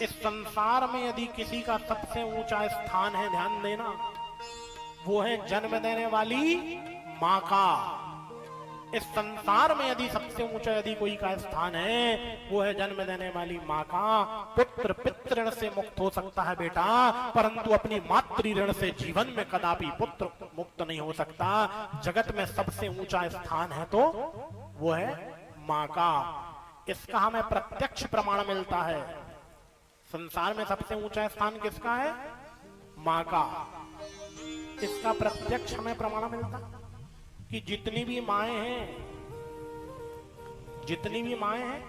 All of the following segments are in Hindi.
इस संसार में यदि किसी का सबसे ऊंचा स्थान है, ध्यान देना, वो है जन्म देने वाली मां का। इस संसार में यदि सबसे ऊंचा यदि कोई का स्थान है, वो है जन्म देने वाली मां का। पुत्र पितृ ऋण से मुक्त हो सकता है बेटा, परंतु अपनी मातृ ऋण से जीवन में कदापि पुत्र मुक्त नहीं हो सकता। जगत में सबसे ऊंचा स्थान है तो वो है मां का। इसका हमें प्रत्यक्ष प्रमाण मिलता है। संसार में सबसे ऊंचा स्थान किसका है? मां का। इसका प्रत्यक्ष हमें प्रमाण मिलता है कि जितनी भी माएं हैं,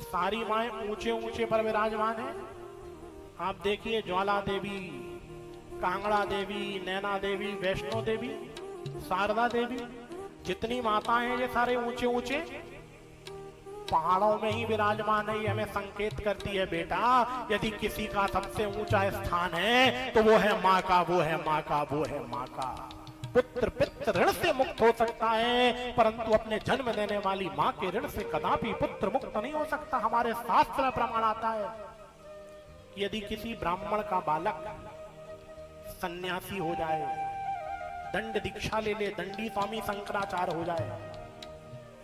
सारी माएं ऊंचे ऊंचे पर विराजमान हैं। आप देखिए, ज्वाला देवी, कांगड़ा देवी, नैना देवी, वैष्णो देवी, शारदा देवी, जितनी माताएं हैं ये सारे ऊंचे ऊंचे पहाड़ों में ही विराजमान है। ये हमें संकेत करती है बेटा, यदि किसी का सबसे ऊंचा स्थान है तो वो है मां का, वो है मां का, वो है मां का। पुत्र पितृ ऋण से मुक्त हो सकता है, परंतु अपने जन्म देने वाली मां के ऋण से कदापि पुत्र मुक्त नहीं हो सकता। हमारे शास्त्र में प्रमाण आता है कि यदि किसी ब्राह्मण का बालक सन्यासी हो जाए, दंड दीक्षा ले ले, दंडी स्वामी शंकराचार्य हो जाए,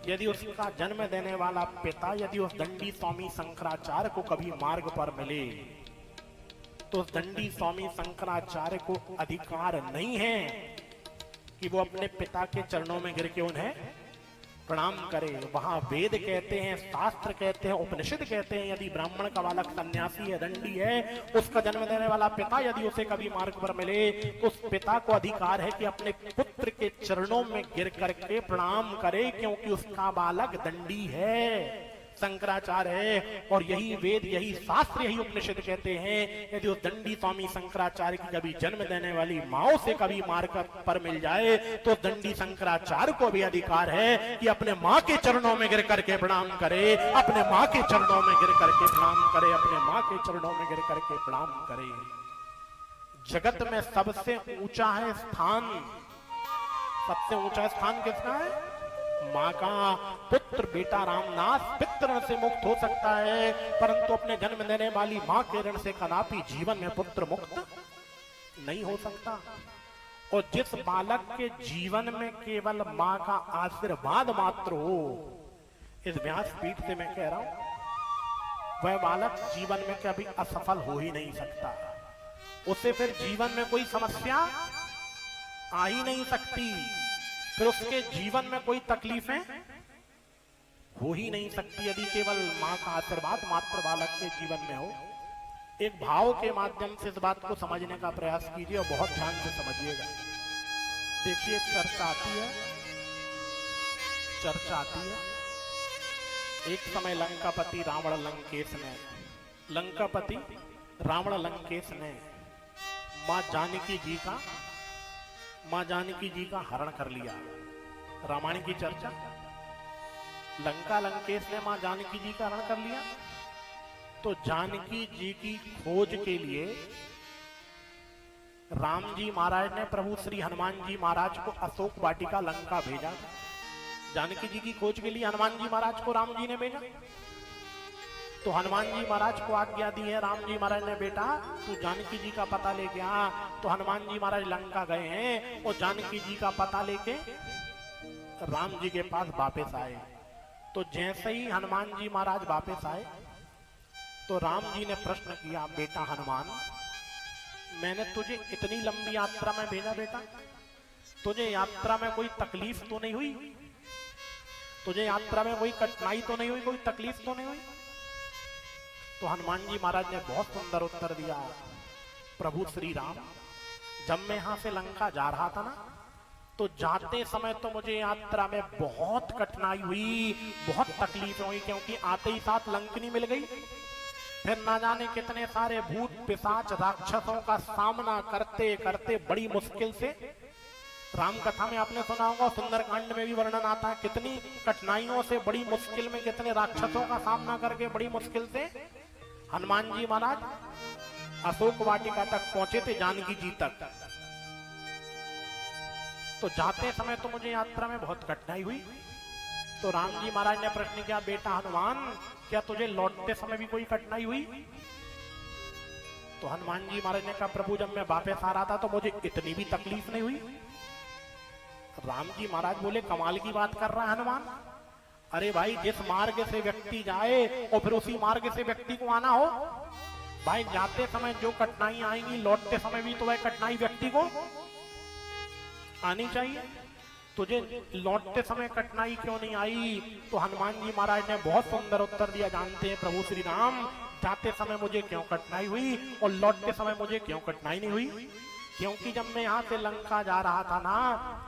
यदि उसका जन्म देने वाला पिता यदि उस दंडी स्वामी शंकराचार्य को कभी मार्ग पर मिले, तो उस दंडी स्वामी शंकराचार्य को अधिकार नहीं है कि वो अपने पिता के चरणों में गिर के उन्हें प्रणाम करे। वहां वेद कहते हैं, शास्त्र कहते हैं, उपनिषद कहते हैं, यदि ब्राह्मण का बालक सन्यासी है, दंडी है, उसका जन्म देने वाला पिता यदि उसे कभी मार्ग पर मिले, तो उस पिता को अधिकार है कि अपने पुत्र के चरणों में गिर करके प्रणाम करे, क्योंकि उसका बालक दंडी है, शंकराचार्य है। और यही वेद, यही शास्त्र, यही उपनिषद कहते हैं, यदि उस दंडी स्वामी शंकराचार्य की कभी जन्म देने वाली माओ से कभी मार्ग पर मिल जाए, तो दंडी शंकराचार्य को भी अधिकार है कि अपने मां के चरणों में गिर करके प्रणाम करे, अपने मां के चरणों में गिर करके प्रणाम करे, अपने मां के चरणों में गिर करके प्रणाम करे। जगत में सबसे ऊंचा है स्थान, सबसे ऊंचा स्थान किसका है? मां का। पुत्र बेटा रामदास पितृ ऋण से मुक्त हो सकता है, परंतु अपने जन्म देने वाली मां के ऋण से कदापि जीवन में पुत्र मुक्त नहीं हो सकता। और जिस बालक के जीवन में केवल मां का आशीर्वाद मात्र हो, इस व्यासपीठ से मैं कह रहा हूं, वह बालक जीवन में कभी असफल हो ही नहीं सकता। उसे फिर जीवन में कोई समस्या आ ही नहीं सकती, फिर उसके जीवन में कोई तकलीफें हो ही नहीं सकती, यदि केवल मां का आशीर्वाद मात्र बालक के जीवन में हो। एक भाव के माध्यम से इस बात को समझने का प्रयास कीजिए और बहुत ध्यान से समझिएगा। देखिए, चर्चा आती है, एक समय लंकापति रावण लंकेश ने मां जानकी जी का हरण कर लिया। रामायण की चर्चा, लंकेश ने मां जानकी जी का हरण कर लिया। तो जानकी जी की खोज के लिए राम जी महाराज ने प्रभु श्री हनुमान जी महाराज को अशोक वाटिका लंका भेजा। जानकी जी की खोज के लिए हनुमान जी महाराज को राम जी ने भेजा। तो हनुमान जी महाराज को आज्ञा दी है राम जी महाराज ने, बेटा तू जानकी जी का पता लेके आ। तो हनुमान जी महाराज लंका गए हैं और जानकी जी का पता लेके राम जी के पास वापस आए। तो जैसे ही हनुमान जी महाराज वापस आए, तो राम जी ने प्रश्न किया, बेटा हनुमान, मैंने तुझे इतनी लंबी यात्रा में भेजा, बेटा तुझे यात्रा में कोई तकलीफ तो नहीं हुई? तुझे यात्रा में कोई कठिनाई तो नहीं हुई, कोई तकलीफ तो नहीं हुई? तो हनुमान जी महाराज ने बहुत सुंदर उत्तर दिया, प्रभु श्री राम, जब मैं यहां से लंका जा रहा था ना, तो जाते समय तो मुझे यात्रा में बहुत कठिनाई हुई, बहुत तकलीफ हुई, क्योंकि आते ही साथ लंकनी मिल गई। फिर ना जाने कितने सारे भूत पिशाच राक्षसों का सामना करते करते बड़ी मुश्किल से, राम कथा में आपने सुना होगा, सुंदरकांड में भी वर्णन आता है, कितनी कठिनाइयों से, बड़ी मुश्किल में, कितने राक्षसों का सामना करके बड़ी मुश्किल से हनुमान जी महाराज अशोक वाटिका तक पहुंचे थे, जानकी जी तक। तो जाते समय तो मुझे यात्रा में बहुत कठिनाई हुई। तो राम जी महाराज ने प्रश्न किया, बेटा हनुमान, क्या तुझे लौटते समय भी कोई कठिनाई हुई? तो हनुमान जी महाराज ने कहा प्रभु जब मैं वापस आ रहा था तो मुझे इतनी भी तकलीफ नहीं हुई। राम जी महाराज बोले कमाल की बात कर रहा है हनुमान, अरे भाई जिस मार्ग से व्यक्ति जाए और फिर उसी मार्ग से व्यक्ति को आना हो, भाई जाते समय जो कठिनाई आएंगी लौटते समय भी तो वह कठिनाई व्यक्ति को आनी चाहिए। तुझे लौटते समय कठिनाई क्यों नहीं आई? तो हनुमान जी महाराज ने बहुत सुंदर उत्तर दिया, जानते हैं प्रभु श्री राम, जाते समय मुझे क्यों कठिनाई हुई और लौटते समय मुझे क्यों कठिनाई नहीं हुई? क्योंकि जब मैं यहाँ से लंका जा रहा था ना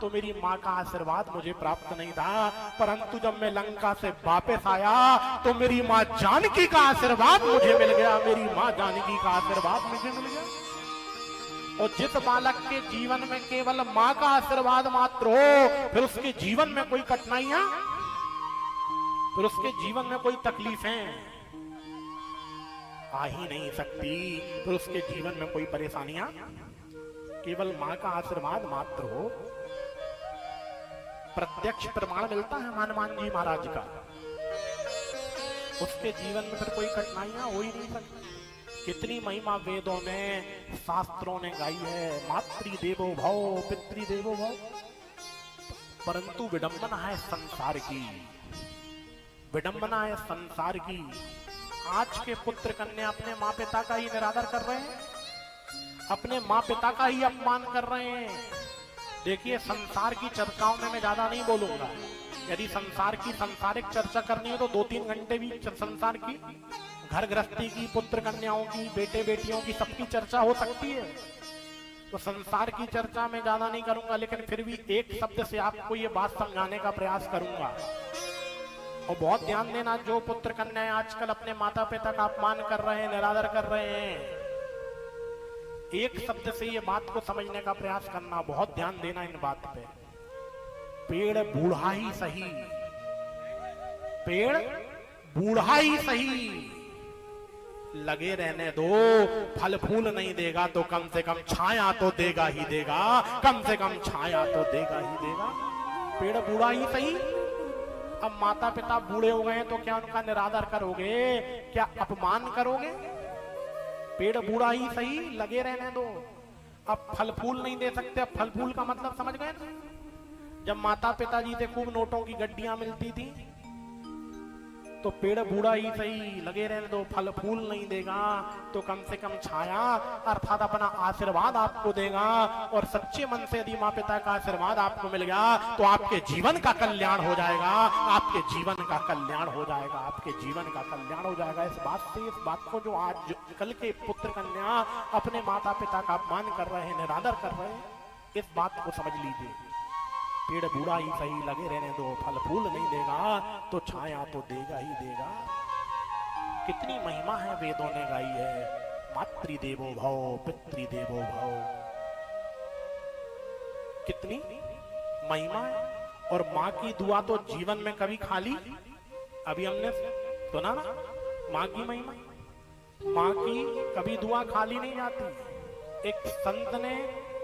तो मेरी माँ का आशीर्वाद मुझे प्राप्त नहीं था, परंतु जब मैं लंका से वापस आया तो मेरी माँ जानकी का आशीर्वाद मुझे मिल गया, मेरी माँ जानकी का आशीर्वाद मुझे मिल गया। और जिस बालक के जीवन में केवल माँ का आशीर्वाद मात्र हो, फिर उसके जीवन में कोई कठिनाइयां, फिर उसके जीवन में कोई तकलीफें आ ही नहीं सकती, फिर उसके जीवन में कोई परेशानियां, केवल माँ का आशीर्वाद मात्र हो। प्रत्यक्ष प्रमाण मिलता है हनुमान जी महाराज का, उसके जीवन में फिर कोई कठिनाइयां हो ही नहीं सकती। कितनी महिमा वेदों में शास्त्रों ने गाई है, मातृ देवो भव पितृ देवो भव, परंतु विडंबना है संसार की, विडंबना है संसार की। आज के पुत्र कन्या अपने माँ पिता का ही निरादर कर रहे हैं, अपने माँ पिता का ही अपमान कर रहे हैं। देखिए संसार की चर्चाओं में मैं ज्यादा नहीं बोलूंगा, यदि संसार की सांसारिक चर्चा करनी हो तो 2-3 घंटे भी संसार की, घर गृहस्थी की, पुत्र कन्याओं की, बेटे बेटियों की, सबकी चर्चा हो सकती है। तो संसार की चर्चा में ज्यादा नहीं करूंगा, लेकिन फिर भी एक शब्द से आपको ये बात समझाने का प्रयास करूंगा। और बहुत ध्यान देना, जो पुत्र कन्याएं आजकल अपने माता पिता का अपमान कर रहे हैं, निरादर कर रहे हैं, एक शब्द से ये बात को समझने का प्रयास करना, बहुत ध्यान देना इन बात पे। पेड़ बूढ़ा ही सही, पेड़ बूढ़ा ही सही, लगे रहने दो, फल फूल नहीं देगा तो कम से कम छाया तो देगा ही देगा, कम से कम छाया तो देगा ही देगा। पेड़ बूढ़ा ही सही। अब माता पिता बूढ़े हो गए तो क्या उनका निरादर करोगे, क्या अपमान करोगे? पेड़ बूढ़ा ही सही, लगे रहने दो। अब फल फूल नहीं दे सकते, अब फल फूल का मतलब समझ गए ना? जब माता पिताजी से खूब नोटों की गड्डियां मिलती थी तो पेड़ बूढ़ा ही सही, लगे रहने दो, फल फूल नहीं देगा तो कम से कम छाया अर्थात अपना आशीर्वाद आपको देगा। और सच्चे मन से यदि माँ पिता का आशीर्वाद आपको मिल गया तो आपके जीवन का कल्याण हो जाएगा, आपके जीवन का कल्याण हो जाएगा, आपके जीवन का कल्याण हो जाएगा। इस बात को जो आज कल के पुत्र कन्या अपने माता पिता का अपमान कर रहे हैं, निरादर कर रहे हैं, इस बात को समझ लीजिए। पेड़ बूढ़ा ही सही, लगे रहने दो, फल फूल नहीं देगा तो छाया तो देगा ही देगा। कितनी महिमा है वेदों ने गाई है, मातृ देवो भव पितृ देवो भव, कितनी महिमा है। और माँ की दुआ तो जीवन में कभी खाली, अभी हमने सुना ना माँ की महिमा, माँ की कभी दुआ खाली नहीं जाती। एक संत ने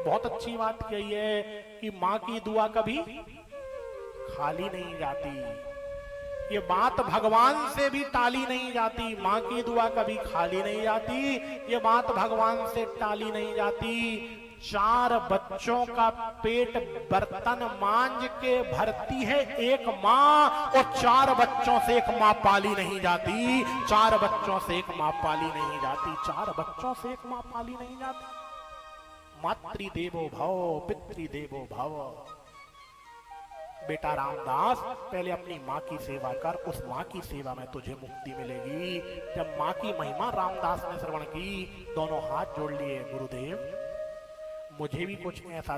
बहुत अच्छी बात कही है कि माँ की दुआ कभी खाली नहीं जाती। ये बात भगवान से भी टाली नहीं जाती, माँ की दुआ कभी खाली नहीं जाती, ये बात भगवान से टाली नहीं जाती। 4 बच्चों का पेट बर्तन मांझ के भरती है एक माँ, और 4 बच्चों से एक माँ पाली नहीं जाती, 4 बच्चों से एक माँ पाली नहीं जाती, 4 बच्चों से एक माँ पाली नहीं जाती। मातृ देवो भव पितृ देवो भव। बेटा रामदास, पहले अपनी माँ की सेवा कर, उस माँ की सेवा में तुझे मुक्ति मिलेगी। जब माँ की महिमा रामदास ने श्रवण की, दोनों हाथ जोड़ लिए, गुरुदेव मुझे भी कुछ ऐसा